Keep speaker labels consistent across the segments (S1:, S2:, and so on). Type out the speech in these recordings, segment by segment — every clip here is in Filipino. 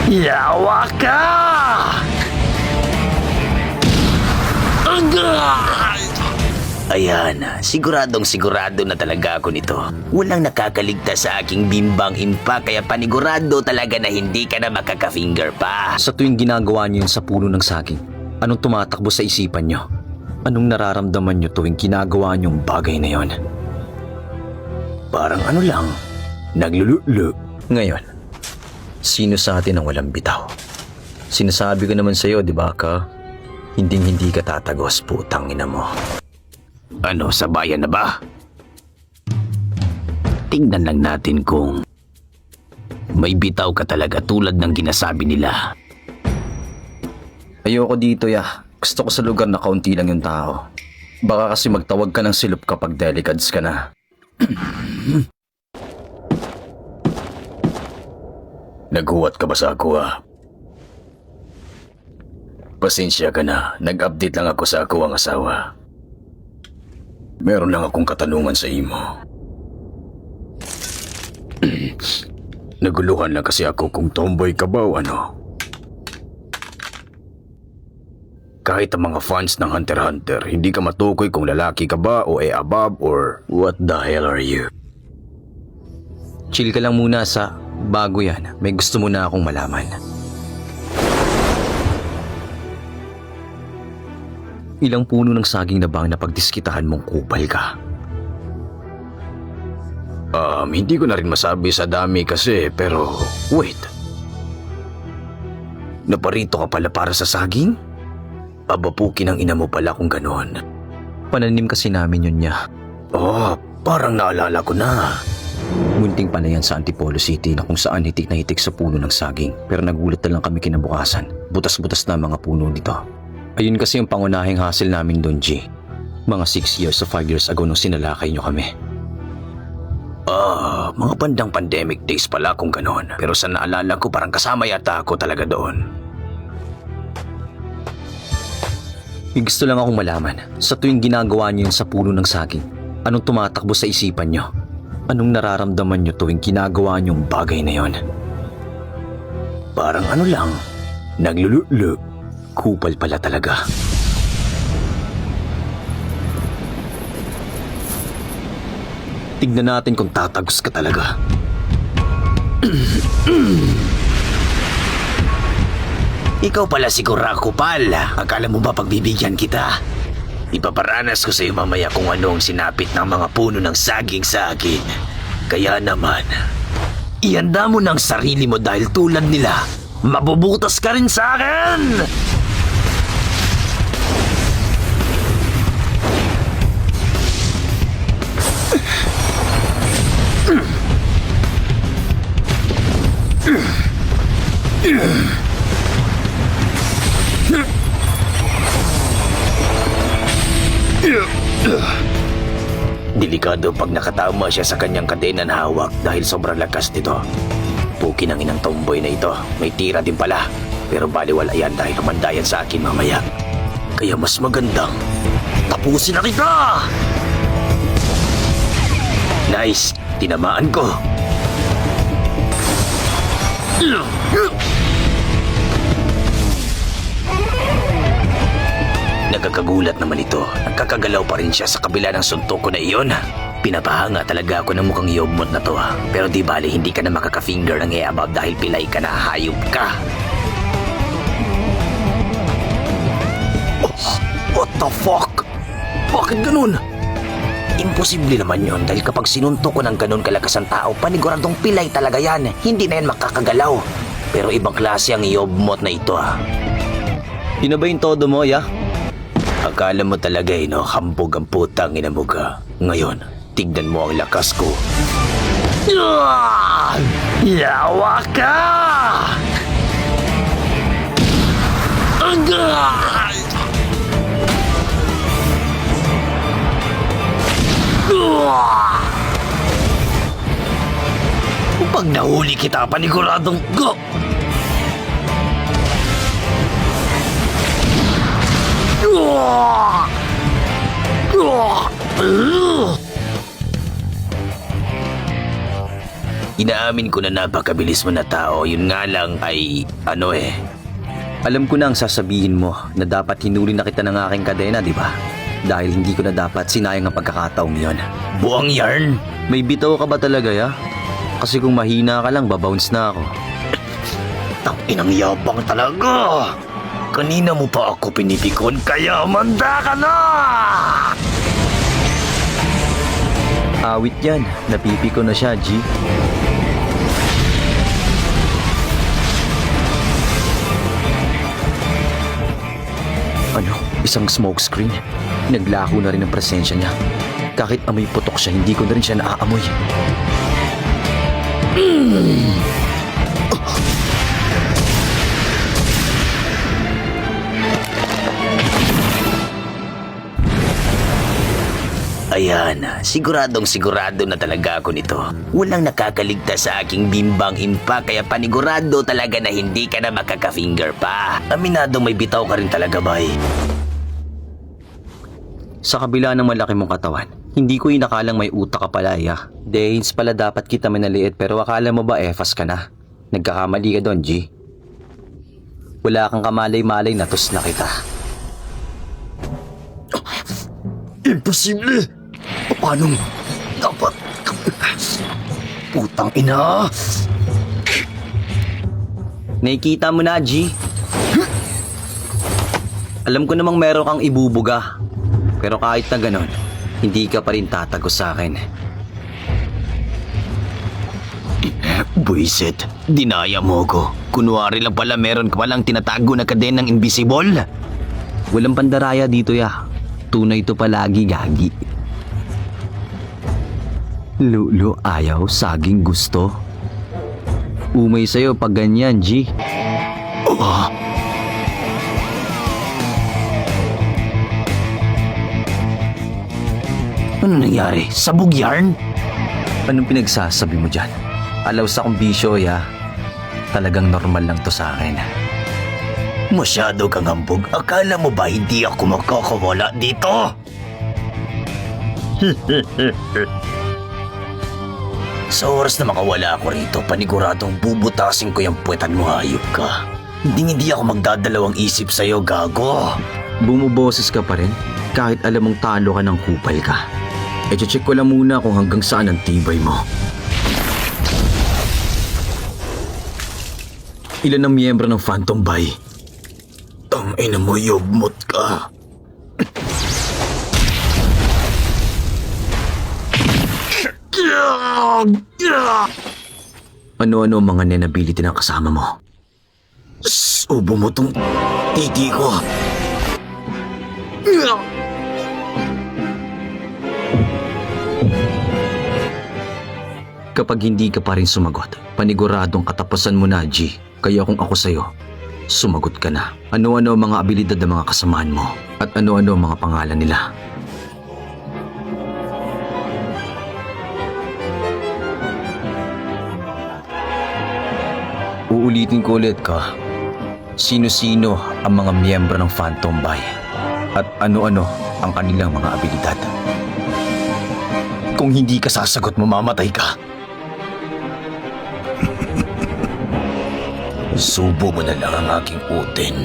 S1: Yawa ka! Ayan, siguradong sigurado na talaga ako nito. Walang nakakaligtas sa aking bimbang impa kaya panigurado talaga na hindi ka na makaka-finger pa.
S2: Sa tuwing ginagawa niyo yun sa puno ng saging, anong tumatakbo sa isipan niyo? Anong nararamdaman niyo tuwing ginagawa niyong bagay na yon?
S1: Parang ano lang, naglululu.
S2: Ngayon, sino sa atin ang walang bitaw? Sinasabi ko naman sa'yo, di ba ka? Hinding-hindi ka tatagos, putang ina mo.
S1: Ano, sa bayan na ba? Tingnan lang natin kung may bitaw ka talaga tulad ng ginasabi nila.
S2: Ayoko dito, ya. Gusto ko sa lugar na kaunti lang yung tao. Baka kasi magtawag ka ng silop kapag delicads ka na.
S1: Naghuwat ka ba sa ako Pasensya ka na, nag-update lang ako sa ako ang asawa. Meron lang akong katanungan sa imo. Naguluhan lang kasi ako kung tomboy ka ba o ano. Kahit ang mga fans ng Hunter x Hunter, hindi ka matukoy kung lalaki ka ba o above or what the hell are you?
S2: Chill ka lang muna sa bago yan. May gusto muna akong malaman. Ilang puno ng saging na bang napagdiskitahan mong kupal ka?
S1: Hindi ko na rin masabi sa dami kasi pero wait. Naparito ka pala para sa saging? Abapukin ang ina mo pala kung ganoon.
S2: Pananim kasi namin yun niya.
S1: Parang naalala ko na.
S2: Munting panayan sa Antipolo City na kung saan hitik na hitik sa puno ng saging. Pero nagulat na lang kami kinabukasan. Butas-butas na mga puno nito. Ayun kasi yung pangunahing hassle namin doon, G. Mga 6 years o 5 years ago nung sinalakay nyo kami.
S1: Mga bandang pandemic days pala kung ganoon. Pero sa naalala ko parang kasama yata ako talaga doon.
S2: May gusto lang akong malaman. Sa tuwing ginagawa nyo yun sa puno ng saging, anong tumatakbo sa isipan nyo? Anong nararamdaman nyo tuwing ginagawa nyong bagay na yon?
S1: Parang ano lang, naglululu. Kupal pala talaga.
S2: Tignan natin kung tatagos ka talaga.
S1: Ikaw pala siguro kupal. Akala mo ba pagbibigyan kita? Ipaparanas ko sa iyo mamaya kung anong sinapit ng mga puno ng saging sa akin. Kaya naman, ihanda mo ng sarili mo dahil tulad nila, mabubutas ka rin sa akin! Delikado pag nakatama siya sa kanyang kadena na hawak dahil sobrang lakas nito. Pukin ang inang tomboy na ito. May tira din pala. Pero baliwala yan dahil humandayan sa akin mamaya. Kaya mas magandang tapusin na kita! Nice! Tinamaan ko! Nagkakagulat naman ito. Nagkakagalaw pa rin siya sa kabila ng suntok ko na iyon. Pinapahanga talaga ako ng mukhang yobmot na to Pero di bali hindi ka na makaka-finger ng above dahil pilay ka na, hayop ka. What the fuck? Bakit ganun? Imposible naman yon dahil kapag sinuntok ko ng ganun kalakas ang tao, paniguradong pilay talaga yan. Hindi na yan makakagalaw. Pero ibang klase ang yobmot na ito
S2: Yun na ba yung todo mo, ya?
S1: Akala mo talaga hambog ang putang ina mo ka. Ngayon, tignan mo ang lakas ko. Yawa ka! Pag nahuli kita, paniguradong go! Inaamin ko na napakabilis mo na tao. Yun nga lang ay
S2: Alam ko na ang sasabihin mo na dapat hinuli na kita ng aking kadena, di ba? Dahil hindi ko na dapat sinayang ang pagkakataong yon.
S1: buwang yarn.
S2: May bitaw ka ba talaga, ya? Kasi kung mahina ka lang, babounce na ako.
S1: Inang yabang talaga. Kanina mo pa ako pinipikon kaya manda ka na!
S2: Awit yan. Napipi ko na siya, G. Ano? Isang smokescreen? Naglako na rin ang presensya niya. Kahit amoy putok siya, hindi ko na rin siya naaamoy.
S1: Ayan, sigurado na talaga ako nito. Walang nakakaligtas sa aking bimbang impa kaya panigurado talaga na hindi ka na makaka-finger pa. Aminado may bitaw ka rin talaga, bay.
S2: Sa kabila ng malaki mong katawan, hindi ko inakalang may utak ka pala, ya. Days pala dapat kita manaliit pero akala mo ba efas ka na? Nagkakamali ka doon, G. Wala kang kamalay-malay na tos na kita.
S1: Imposible! Paano? Dapat... Putang ina!
S2: Nakikita mo na, G. Alam ko namang meron kang ibubuga. Pero kahit na ganon, hindi ka pa rin tatagos sa akin.
S1: Buisit, dinaya mo ko. Kunwari lang pala meron ka palang tinatago na kadenang invisible.
S2: Walang pandaraya dito, ya. Tunay to palagi, gagi. Lulo, ayaw, saging gusto. Umay sa'yo pag ganyan, G.
S1: Ano nangyari? Sabog yarn?
S2: Anong pinagsasabi mo dyan? Alaw sa kong bisyo, ya. Talagang normal lang to sa akin.
S1: Masyado kang hambog. Akala mo ba hindi ako makakawala dito? Sa oras na makawala ako rito, paniguradong bubutasin ko yung puwetan mo, hayop ka. Hindi ako magdadalawang isip sa'yo, gago.
S2: Bumuboses ka pa rin? Kahit alam mong talo ka ng kupal ka. E-check ko lang muna kung hanggang saan ang tibay mo. Ilan ang miyembro ng Phantom Bay?
S1: Ang ina mo, yugmot ka.
S2: Ano-ano ang mga nenability ng kasama mo?
S1: Subo mo tong titi ko.
S2: Kapag hindi ka pa rin sumagot, paniguradong katapusan mo na, G. Kaya kung ako sa'yo, sumagot ka na. Ano-ano ang mga abilidad ng mga kasamahan mo? At ano-ano ang mga pangalan nila? Uulitin ko ulit ka. Sino-sino ang mga miyembro ng Phantom Bay? At ano-ano ang kanilang mga abilidad?
S1: Kung hindi ka sasagot, mamamatay ka. Subo mo na lang ang aking utin.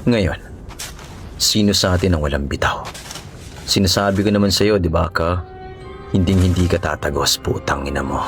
S2: Ngayon, sino sa atin ang walang bitaw? Sinasabi ko naman sa'yo, di ba ka? Hinding-hindi ka tatagos, putang ina mo.